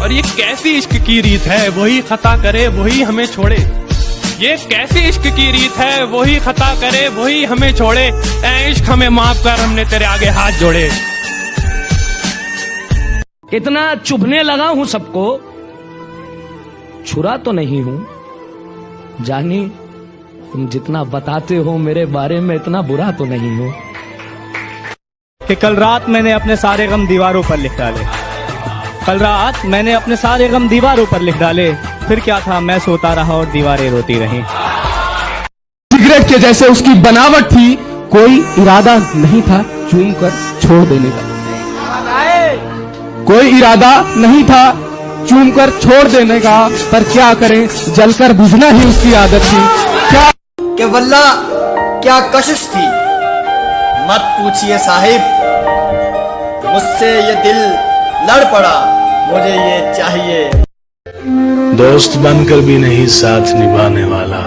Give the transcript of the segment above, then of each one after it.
और ये कैसी इश्क की रीत है, वही खता करे वही हमें छोड़े। ये कैसी इश्क की रीत है, वही खता करे वही हमें छोड़े। ऐ इश्क हमें माफ कर, हमने तेरे आगे हाथ जोड़े। इतना चुभने लगा हूं सबको, छुरा तो नहीं हूं। जानी तुम जितना बताते हो मेरे बारे में, इतना बुरा तो नहीं हूं। कि कल रात मैंने अपने सारे गम दीवारों पर लिख डाले। कल रात मैंने अपने सारे गम दीवारों पर लिख डाले। फिर क्या था, मैं सोता रहा और दीवारें रोती रहीं। सिगरेट के जैसे उसकी बनावट थी, कोई इरादा नहीं था चूम कर छोड़ देने का। कोई इरादा नहीं था चूम कर छोड़ देने का, पर क्या करें, जलकर बुझना ही उसकी आदत थी। क्या कि वल्ला क्या कशिश थी, मत पूछिए साहिब, मुझसे ये दिल लड़ पड़ा, मुझे ये चाहिए। दोस्त बनकर भी नहीं साथ निभाने वाला,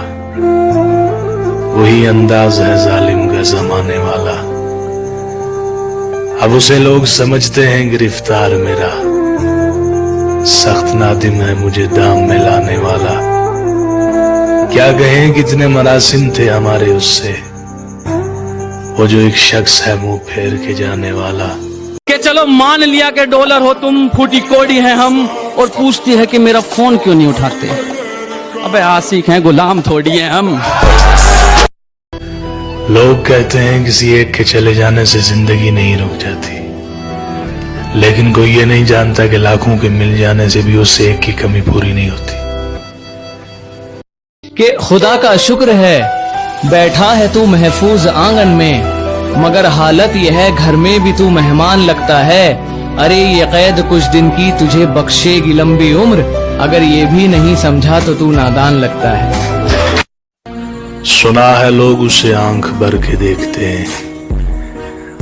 वही अंदाज है जालिम का जमाने वाला। अब उसे लोग समझते हैं गिरफ्तार मेरा, सख्त नादिम है मुझे दाम में लाने वाला। क्या कहें कितने मरासिम थे हमारे उससे, वो जो एक शख्स है मुंह फेर के जाने वाला। कि चलो मान लिया कि डॉलर हो तुम, फूटी कोड़ी हैं हम, और पूछती है कि मेरा फोन क्यों नहीं उठाते। अबे आशिक हैं, गुलाम थोड़ी हैं हम। लोग कहते हैं किसी एक के चले जाने से जिंदगी नहीं रुक जाती, लेकिन कोई ये नहीं जानता कि लाखों के मिल जाने से भी उससे एक की कमी पूरी नहीं होती। कि खुदा का शुक्र है बैठा है तू महफूज आंगन में, मगर हालत यह है घर में भी तू मेहमान लगता है। अरे ये कैद कुछ दिन की तुझे बख्शेगी लंबी उम्र, अगर ये भी नहीं समझा तो तू नादान लगता है। सुना है लोग उसे आंख भर के देखते हैं,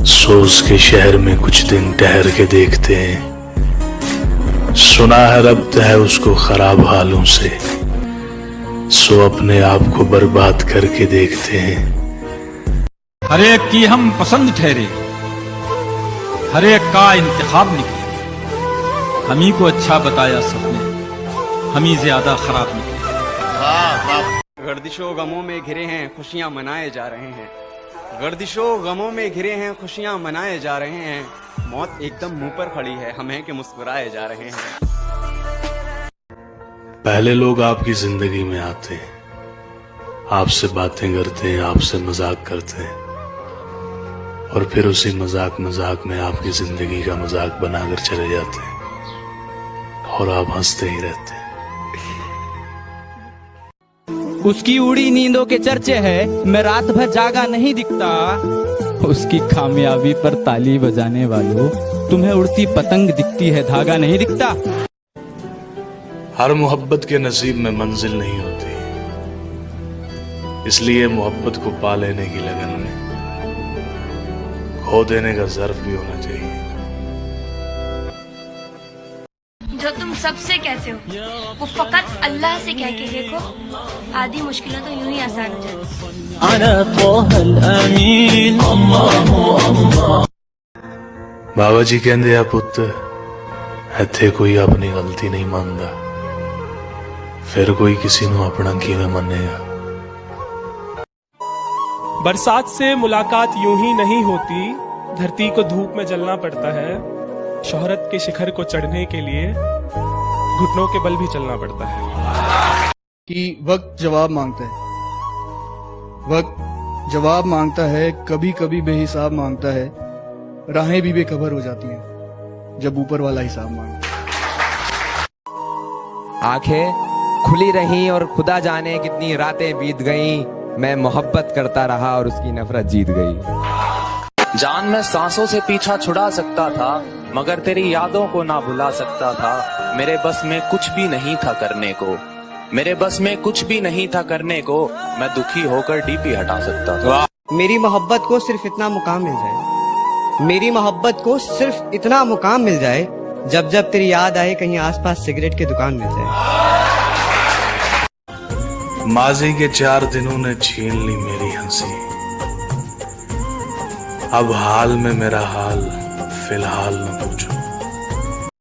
सोच के शहर में कुछ दिन ठहर के देखते हैं। सुना है रब्त है उसको खराब हालों से, सो अपने आप को बर्बाद करके देखते हैं। हर एक की हम पसंद ठहरे, हर एक का इंतखाब निकले। हम ही को अच्छा बताया सबने, हम ही ज्यादा खराब निकले। गर्दिशों गमों में घिरे हैं, खुशियां मनाए जा रहे हैं। गर्दिशों गमों में घिरे हैं, खुशियां मनाए जा रहे हैं। मौत एकदम मुंह पर खड़ी है, हम हैं कि मुस्कुराए जा रहे हैं। पहले लोग आपकी जिंदगी में आते हैं, आपसे बातें करते हैं, आपसे मजाक करते हैं, और फिर उसी मजाक में आपकी जिंदगी का मजाक बनाकर चले जाते हैं, और आप हंसते ही रहते हैं। उसकी उड़ी नींदों के चर्चे है, मैं रात भर जागा नहीं दिखता। उसकी खामियाबी पर ताली बजाने वालों, तुम्हें उड़ती पतंग दिखती है, धागा नहीं दिखता। हर मोहब्बत के नसीब में मंजिल नहीं होती, इसलिए मोहब्बत को पा लेने की लगन में खो देने का ज़र्फ भी होना चाहिए। जो तुम सबसे कहते हो वो फकत अल्लाह से कह के देखो, आधी मुश्किलें तो यूं ही आसान हो जाती। बाबा जी कहते आ पुत्र, इत्थे कोई अपनी गलती नहीं मानता, फिर कोई किसी को अपना किवें मनेगा। बरसात से मुलाकात यूं ही नहीं होती, धरती को धूप में जलना पड़ता है। शोहरत के शिखर को चढ़ने के लिए घुटनों के बल भी चलना पड़ता है। कि वक्त जवाब मांगता है, वक्त जवाब मांगता है, कभी कभी बेहिसाब मांगता है। राहें भी बेखबर हो जाती हैं जब ऊपर वाला हिसाब मांगता है। आंखें खुली रहीं और खुदा जाने कितनी रातें बीत गईं, मैं मोहब्बत करता रहा और उसकी नफरत जीत गई। जान मैं सांसों से पीछा छुड़ा सकता था, मगर तेरी यादों को ना भुला सकता था। मेरे बस में कुछ भी नहीं था करने को, मेरे बस में कुछ भी नहीं था करने को, मैं दुखी होकर डीपी हटा सकता था। मेरी मोहब्बत को सिर्फ इतना मुकाम मिल जाए, मेरी मोहब्बत को सिर्फ इतना मुकाम मिल जाए, जब जब तेरी याद आए कहीं आसपास सिगरेट की दुकान मिल जाए। माजी के 4 दिनों ने छीन ली मेरी हंसी, अब हाल में मेरा हाल फिलहाल न पूछो।